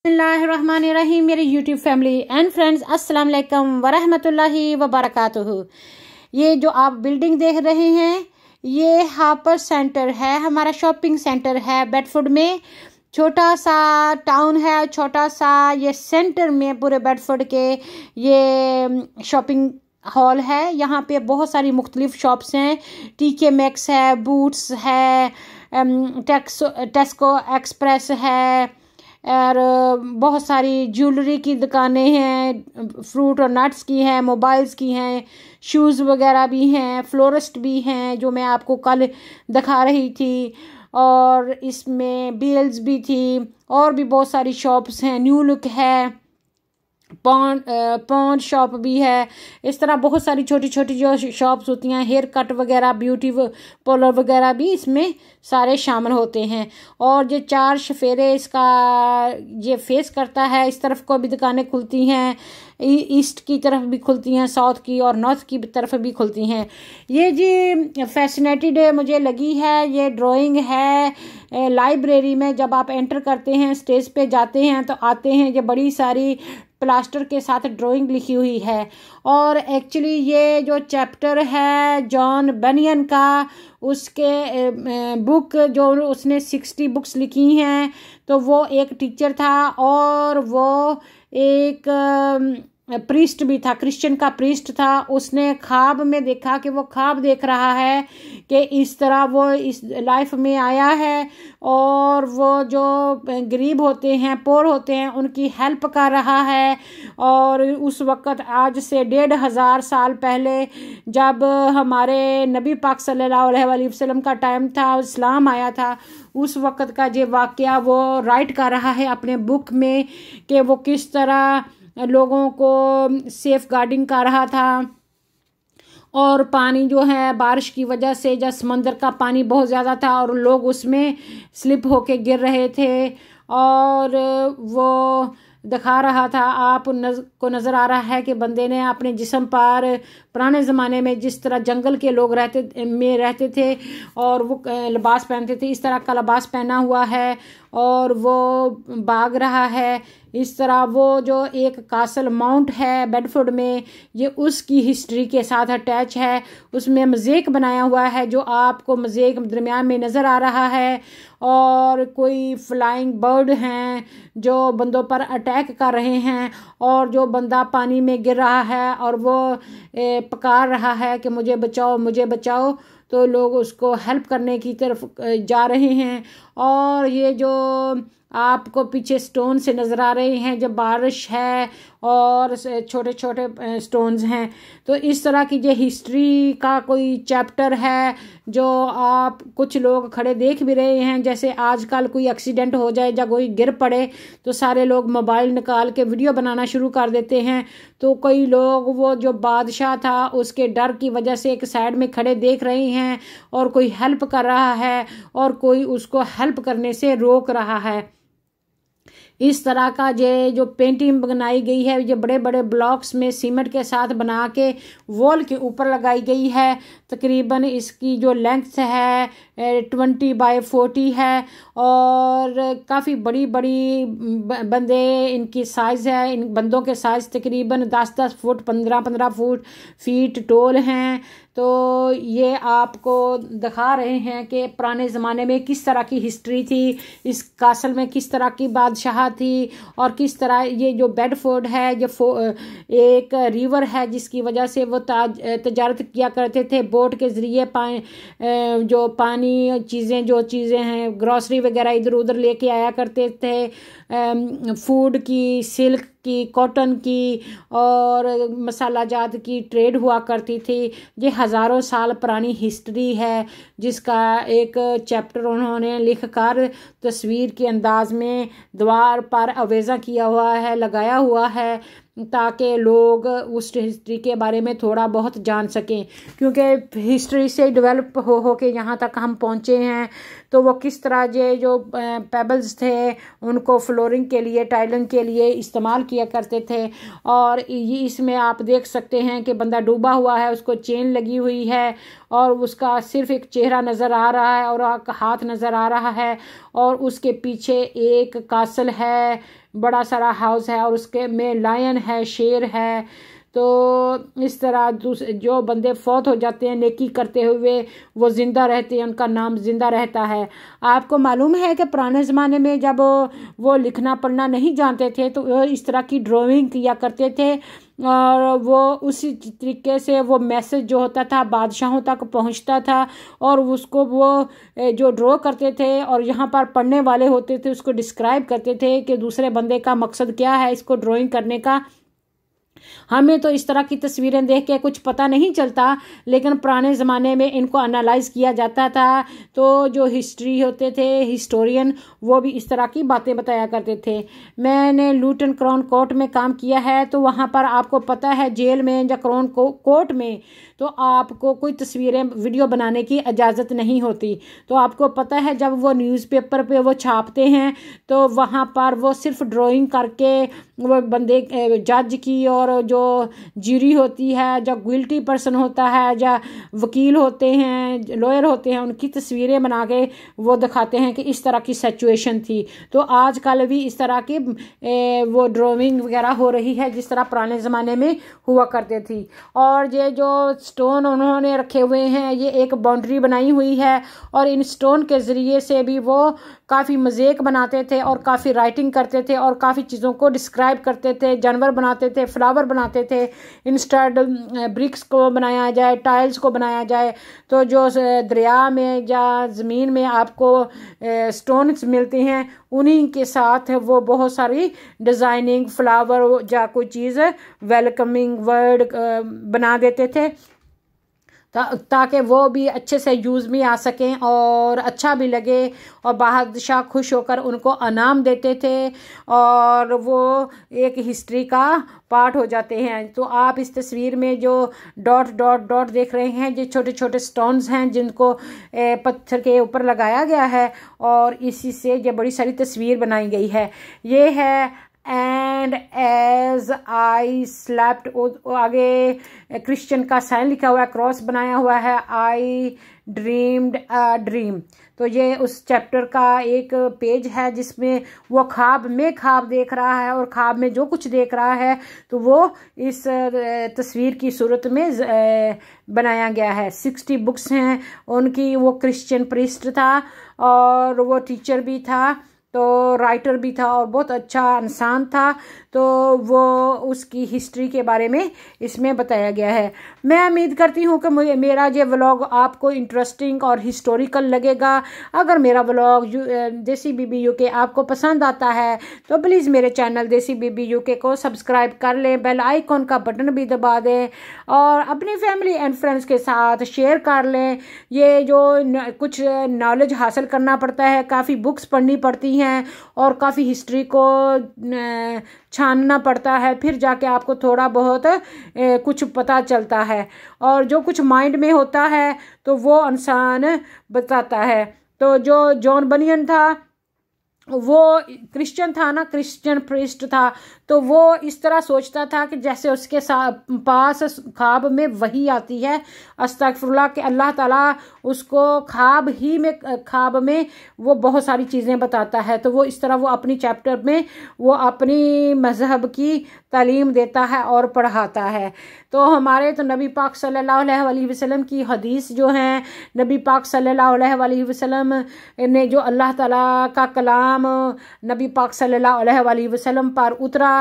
बिस्मिल्लाहिर्रहमानिर्रहीम। मेरे YouTube family and friends, अस्सलाम वालेकुम वरहमतुल्लाहि वबरकातुहू। ये जो आप बिल्डिंग देख रहे हैं ये हापर सेंटर है, हमारा शॉपिंग सेंटर है बेडफोर्ड में। छोटा सा टाउन है, छोटा सा ये सेंटर में पूरे बेडफोर्ड के ये शॉपिंग हॉल है। यहाँ पे बहुत सारी मुख्तलिफ शॉप्स हैं। टीके मैक्स है, बूट्स है, टेस्को एक्सप्रेस है और बहुत सारी ज्वेलरी की दुकानें हैं, फ्रूट और नट्स की हैं, मोबाइल्स की हैं, शूज़ वगैरह भी हैं, फ्लोरिस्ट भी हैं जो मैं आपको कल दिखा रही थी, और इसमें बील्स भी थी और भी बहुत सारी शॉप्स हैं। न्यू लुक है, पॉन्ड शॉप भी है। इस तरह बहुत सारी छोटी छोटी जो शॉप्स होती हैं, हेयर कट वगैरह, ब्यूटी पार्लर वगैरह भी इसमें सारे शामिल होते हैं। और ये चार शफेरे इसका ये फेस करता है। इस तरफ को भी दुकानें खुलती हैं, ईस्ट की तरफ भी खुलती हैं, साउथ की और नॉर्थ की तरफ भी खुलती हैं। ये जी फैसिनेटेड मुझे लगी है, ये ड्राइंग है लाइब्रेरी में। जब आप एंटर करते हैं, स्टेज पे जाते हैं तो आते हैं, ये बड़ी सारी प्लास्टर के साथ ड्राइंग लिखी हुई है। और एक्चुअली ये जो चैप्टर है जॉन बनियन का, उसके बुक जो उसने 60 बुक्स लिखी हैं, तो वो एक टीचर था और वो एक प्रीस्ट भी था, क्रिश्चियन का प्रीस्ट था। उसने ख्वाब में देखा कि वो ख्वाब देख रहा है कि इस तरह वो इस लाइफ में आया है और वो जो गरीब होते हैं, पोर होते हैं, उनकी हेल्प कर रहा है। और उस वक़्त आज से 1500 साल पहले जब हमारे नबी पाक सल्लल्लाहु अलैहि वसल्लम का टाइम था, इस्लाम आया था, उस वक़्त का ये वाक़या वो राइट कर रहा है अपने बुक में कि वो किस तरह लोगों को सेफ गार्डिंग कर रहा था। और पानी जो है बारिश की वजह से, जब समंदर का पानी बहुत ज़्यादा था और लोग उसमें स्लिप होके गिर रहे थे, और वो दिखा रहा था आप को नज़र आ रहा है कि बंदे ने अपने जिस्म पर पुराने ज़माने में जिस तरह जंगल के लोग रहते थे और वो लिबास पहनते थे, इस तरह का लिबास पहना हुआ है और वो भाग रहा है। इस तरह वो जो एक कासल माउंट है बेडफोर्ड में, ये उसकी हिस्ट्री के साथ अटैच है। उसमें मज़ेक बनाया हुआ है जो आपको मज़ेक दरमियान में नज़र आ रहा है, और कोई फ्लाइंग बर्ड हैं जो बंदों पर अटैक कर रहे हैं, और जो बंदा पानी में गिर रहा है और वो पुकार रहा है कि मुझे बचाओ, मुझे बचाओ, तो लोग उसको हेल्प करने की तरफ जा रहे हैं। और ये जो आपको पीछे स्टोन से नज़र आ रहे हैं, जब बारिश है और छोटे छोटे स्टोन्स हैं, तो इस तरह की ये हिस्ट्री का कोई चैप्टर है जो आप कुछ लोग खड़े देख भी रहे हैं। जैसे आजकल कोई एक्सीडेंट हो जाए या कोई गिर पड़े तो सारे लोग मोबाइल निकाल के वीडियो बनाना शुरू कर देते हैं, तो कई लोग वो जो बादशाह था उसके डर की वजह से एक साइड में खड़े देख रहे हैं, और कोई हेल्प कर रहा है और कोई उसको हेल्प करने से रोक रहा है। इस तरह का ये जो पेंटिंग बनाई गई है, ये बड़े बड़े ब्लॉक्स में सीमेंट के साथ बना के वॉल के ऊपर लगाई गई है। तकरीबन इसकी जो लेंथ है 20 बाय 40 है, और काफ़ी बड़ी बड़ी बंदे इनकी साइज़ है। इन बंदों के साइज़ तकरीबन 10-10 फुट, 15-15 फीट टोल हैं। तो ये आपको दिखा रहे हैं कि पुराने ज़माने में किस तरह की हिस्ट्री थी, इस कासल में किस तरह की बादशाह थी, और किस तरह ये जो बेडफोर्ड है ये एक रिवर है जिसकी वजह से वो तजारत किया करते थे बोट के ज़रिए। जो पानी चीज़ें हैं, ग्रॉसरी वगैरह इधर उधर लेके आया करते थे, फूड की, सिल्क की, कॉटन की और मसाला जात की ट्रेड हुआ करती थी। ये हज़ारों साल पुरानी हिस्ट्री है जिसका एक चैप्टर उन्होंने लिखकर तस्वीर के अंदाज में द्वार पर अवेजा किया हुआ है, लगाया हुआ है, ताकि लोग उस हिस्ट्री के बारे में थोड़ा बहुत जान सकें। क्योंकि हिस्ट्री से डेवलप हो के यहाँ तक हम पहुँचे हैं, तो वो किस तरह ये जो पेबल्स थे उनको फ्लोरिंग के लिए, टाइलिंग के लिए इस्तेमाल किया करते थे। और ये इसमें आप देख सकते हैं कि बंदा डूबा हुआ है, उसको चेन लगी हुई है, और उसका सिर्फ एक चेहरा नज़र आ रहा है और हाथ नज़र आ रहा है, और उसके पीछे एक कासल है, बड़ा सारा हाउस है, और उसके में लायन है, शेर है। तो इस तरह जो बंदे फौत हो जाते हैं नेकी करते हुए, वो ज़िंदा रहते हैं, उनका नाम ज़िंदा रहता है। आपको मालूम है कि पुराने ज़माने में जब वो लिखना पढ़ना नहीं जानते थे तो वो इस तरह की ड्राइंग किया करते थे, और वो उसी तरीके से वो मैसेज जो होता था बादशाहों तक पहुंचता था, और उसको वो जो ड्रॉ करते थे और यहाँ पर पढ़ने वाले होते थे उसको डिस्क्राइब करते थे कि दूसरे बंदे का मकसद क्या है इसको ड्राइंग करने का। हमें तो इस तरह की तस्वीरें देख के कुछ पता नहीं चलता, लेकिन पुराने ज़माने में इनको एनालाइज किया जाता था। तो जो हिस्ट्री होते थे, हिस्टोरियन, वो भी इस तरह की बातें बताया करते थे। मैंने लूटन क्राउन कोर्ट में काम किया है, तो वहाँ पर आपको पता है जेल में या क्राउन कोर्ट में तो आपको कोई तस्वीरें वीडियो बनाने की इजाज़त नहीं होती। तो आपको पता है जब वो न्यूज़पेपर पे वो छापते हैं तो वहाँ पर वो सिर्फ ड्राइंग करके वो बंदे जज की और जो जूरी होती है, जो गिल्टी पर्सन होता है, जो वकील होते हैं, लॉयर होते हैं, उनकी तस्वीरें बना के वो दिखाते हैं कि इस तरह की सिचुएशन थी। तो आजकल भी इस तरह की वो ड्राइंग वगैरह हो रही है जिस तरह पुराने ज़माने में हुआ करते थी। और ये जो स्टोन उन्होंने रखे हुए हैं, ये एक बाउंड्री बनाई हुई है, और इन स्टोन के ज़रिए से भी वो काफ़ी मज़ाक बनाते थे और काफ़ी राइटिंग करते थे और काफ़ी चीज़ों को डिस्क्राइब करते थे, जानवर बनाते थे, फ्लावर बनाते थे। इंस्टेड ब्रिक्स को बनाया जाए, टाइल्स को बनाया जाए, तो जो दरिया में या ज़मीन में आपको स्टोन्स मिलते हैं उन्हीं के साथ वो बहुत सारी डिज़ाइनिंग फ्लावर या कोई चीज़ वेलकमिंग वर्ड बना देते थे ताकि वो भी अच्छे से यूज़ में आ सकें और अच्छा भी लगे, और बादशाह खुश होकर उनको इनाम देते थे और वो एक हिस्ट्री का पार्ट हो जाते हैं। तो आप इस तस्वीर में जो डॉट डॉट डॉट देख रहे हैं, ये छोटे छोटे स्टोन्स हैं जिनको पत्थर के ऊपर लगाया गया है, और इसी से ये बड़ी सारी तस्वीर बनाई गई है। ये है एंड एज आई स्लेप्ट, आगे क्रिश्चियन का साइन लिखा हुआ है, क्रॉस बनाया हुआ है, आई ड्रीम्ड अ ड्रीम। तो ये उस चैप्टर का एक पेज है जिसमें वो ख्वाब में ख्वाब देख रहा है, और ख्वाब में जो कुछ देख रहा है तो वो इस तस्वीर की सूरत में बनाया गया है। 60 बुक्स हैं उनकी। वो क्रिश्चियन प्रीस्ट था और वो टीचर भी था, तो राइटर भी था और बहुत अच्छा इंसान था। तो वो उसकी हिस्ट्री के बारे में इसमें बताया गया है। मैं उम्मीद करती हूँ कि मेरा ये व्लॉग आपको इंटरेस्टिंग और हिस्टोरिकल लगेगा। अगर मेरा व्लॉग देसी बीबी यूके आपको पसंद आता है तो प्लीज़ मेरे चैनल देसी बीबी यूके को सब्सक्राइब कर लें, बेल आइकॉन का बटन भी दबा दें, और अपनी फैमिली एंड फ्रेंड्स के साथ शेयर कर लें। ये जो कुछ नॉलेज हासिल करना पड़ता है, काफ़ी बुक्स पढ़नी पड़ती हैं और काफ़ी हिस्ट्री को छानना पड़ता है, फिर जाके आपको थोड़ा बहुत कुछ पता चलता है, और जो कुछ माइंड में होता है तो वो इंसान बताता है। तो जो जॉन बनियन था वो क्रिश्चियन था ना, क्रिश्चियन प्रीस्ट था, तो वो इस तरह सोचता था कि जैसे उसके पास ख्वाब में वही आती है, अस्तगफुरुल्लाह, कि अल्लाह ताला उसको ख्वाब में वो बहुत सारी चीज़ें बताता है। तो वो इस तरह वो अपनी चैप्टर में वो अपनी मज़हब की तालीम देता है और पढ़ाता है। तो हमारे तो नबी पाक सल्लल्लाहु अलैहि वसल्लम की हदीस जो हैं, नबी पाक सल्लल्लाहु अलैहि वसल्लम ने जो अल्लाह ताला का कलाम नबी पाक सल्लल्लाहु अलैहि वसल्लम पर उतरा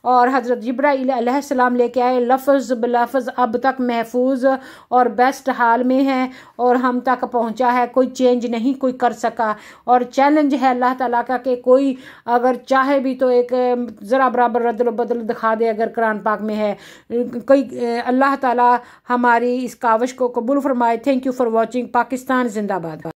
और हज़रत जिब्राइल अलैहिस्सलाम लेके आए, लफ्ज़ बलफ्ज़ अब तक महफूज और बेस्ट हाल में है और हम तक पहुंचा है, कोई चेंज नहीं कोई कर सका। और चैलेंज है अल्लाह ताला का कि कोई अगर चाहे भी तो एक ज़रा बराबर रद्द बदल दिखा दे अगर कुरान पाक में है कोई। अल्लाह ताला हमारी इस काविश को कबूल फरमाए। Thank you for watching. Pakistan जिंदाबाद।